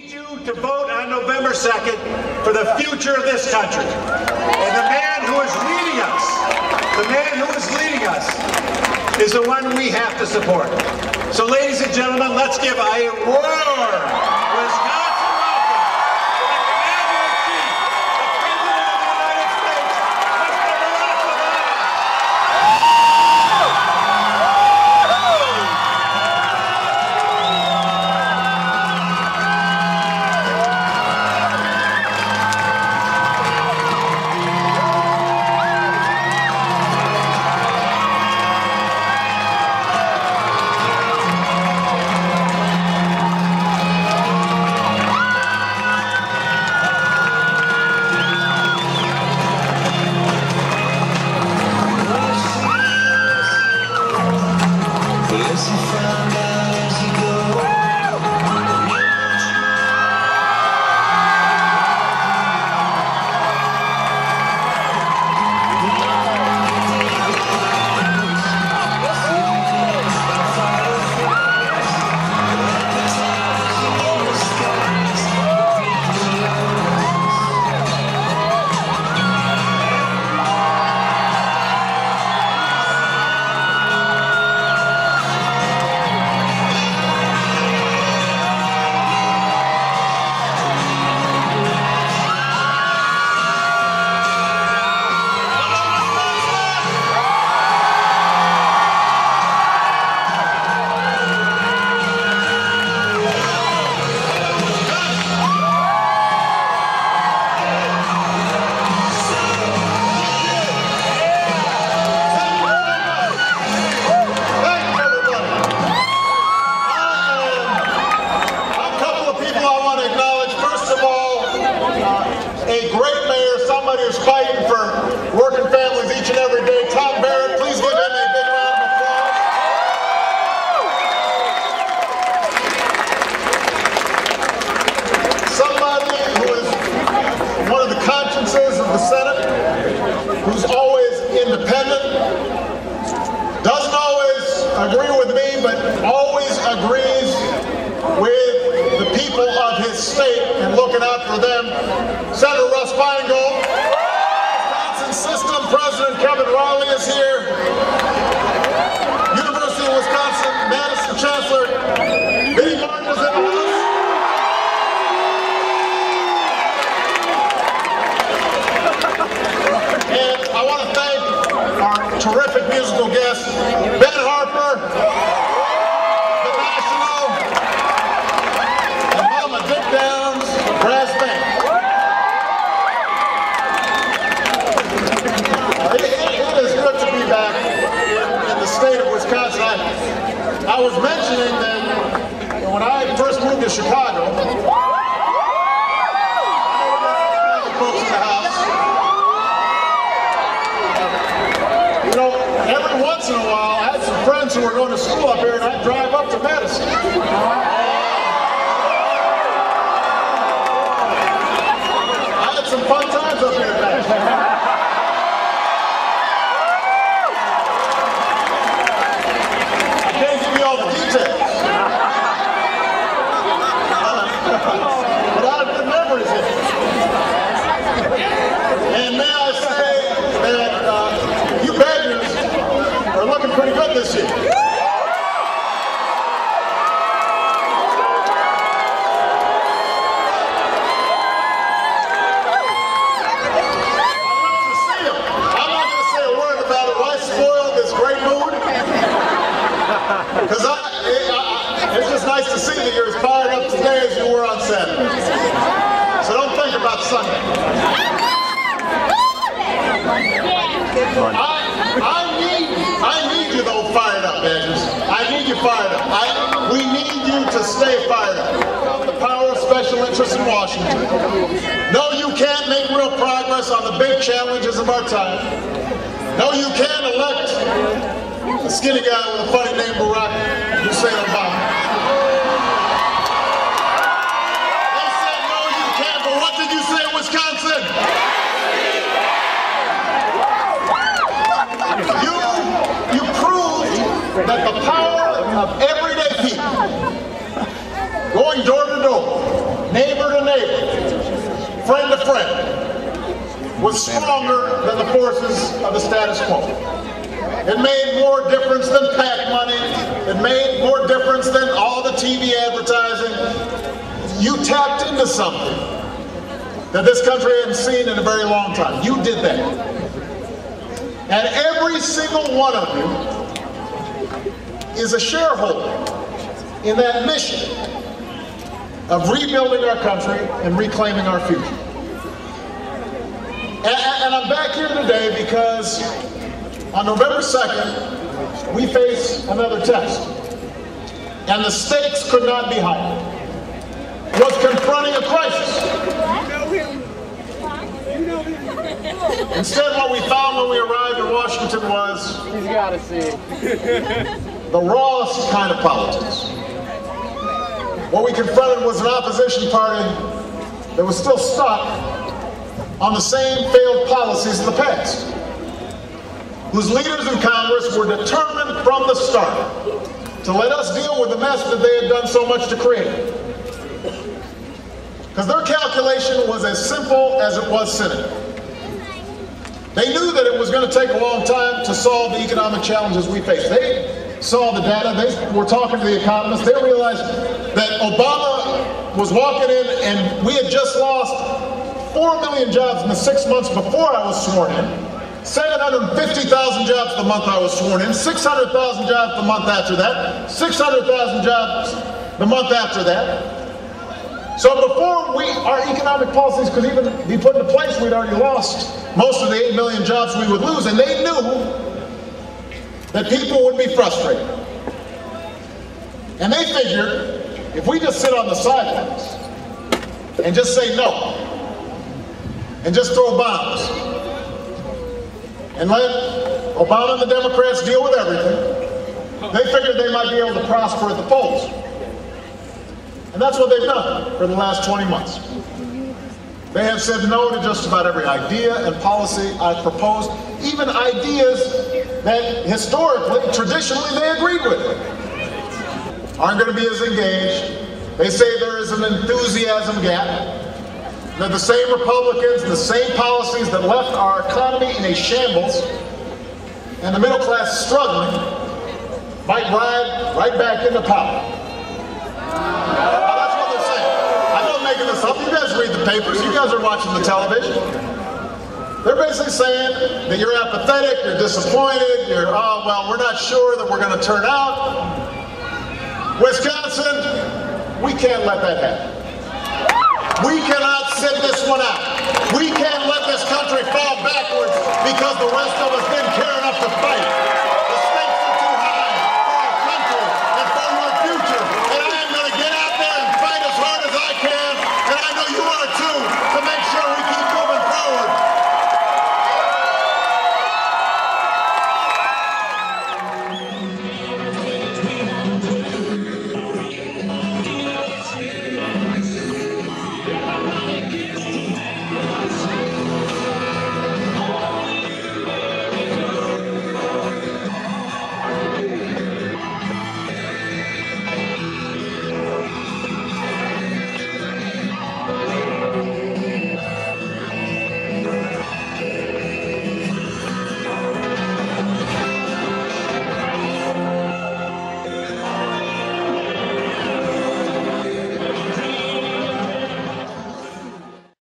you to vote on November 2nd for the future of this country. And the man who is leading us is the one we have to support. So ladies and gentlemen, let's give a roar, Wisconsin welcome to the Commander-in-Chief, the President of the United States, Mr. Barack Obama. A great mayor, somebody who's fighting for working families each and every day. Tom Barrett, please give him a big round of applause. Somebody who is one of the consciences of the Senate, who's always independent, doesn't always agree with me, but always agrees with the people of his state and looking out for them. Senator Russ Feingold, Wisconsin System President Kevin Raleigh is here. University of Wisconsin-Madison Chancellor Vinnie Martin is in the house. And I want to thank our terrific musical guest, Ben Harper, the National, and Mama Dick Downs Brass Band. It is good to be back in the state of Wisconsin. I was mentioning that when I first moved to Chicago, I know we got some folks in the house. You know, every once in a while, I had some friends who were going to school up here, and I'd drive up to Madison. I had some fun times up here back. And may I say that you Badgers are looking pretty good this year. I went to see them. I'm not going to say a word about it. Why spoil this great mood? Because it's just nice to see that you're as fired up today as you were on Saturday. So don't think about Sunday. I need you though fired up, Badgers. I need you fired up. We need you to stay fired up. The power of special interests in Washington. No, you can't make real progress on the big challenges of our time. No, you can't elect a skinny guy with a funny name, Barack Hussein Obama. They said no, you can't, but what did you say in Wisconsin? You proved that the power of everyday people, going door to door, friend to friend, was stronger than the forces of the status quo. It made more difference than PAC money. It made more difference than all the TV advertising. You tapped into something that this country hadn't seen in a very long time. You did that. And every single one of you is a shareholder in that mission of rebuilding our country and reclaiming our future. And I'm back here today because on November 2nd, we face another test. And the stakes could not be higher. It was confronting a crisis. Instead, what we found when we arrived in Washington was he's got to see the rawest kind of politics. What we confronted was an opposition party that was still stuck on the same failed policies of the past, whose leaders in Congress were determined from the start to let us deal with the mess that they had done so much to create. Because their calculation was as simple as it was cynical. They knew that it was going to take a long time to solve the economic challenges we face. They saw the data, they were talking to the economists, they realized that Obama was walking in and we had just lost 4 million jobs in the 6 months before I was sworn in, 750,000 jobs the month I was sworn in, 600,000 jobs the month after that, 600,000 jobs the month after that. So before our economic policies could even be put into place, we'd already lost most of the 8 million jobs we would lose, and they knew that people would be frustrated. And they figured, if we just sit on the sidelines and just say no, and just throw bombs, and let Obama and the Democrats deal with everything, they figured they might be able to prosper at the polls. And that's what they've done for the last 20 months. They have said no to just about every idea and policy I've proposed, even ideas that historically, traditionally, they agreed with. Aren't going to be as engaged. They say there is an enthusiasm gap. That the same Republicans, the same policies that left our economy in a shambles and the middle class struggling might ride right back into power. That's what they're saying. I'm not making this up. You guys read the papers. You guys are watching the television. They're basically saying that you're apathetic, you're disappointed, you're, oh, well, we're not sure that we're going to turn out. Wisconsin, we can't let that happen. We cannot sit this one out. We can't let this country fall backwards because the rest of us didn't care enough to fight.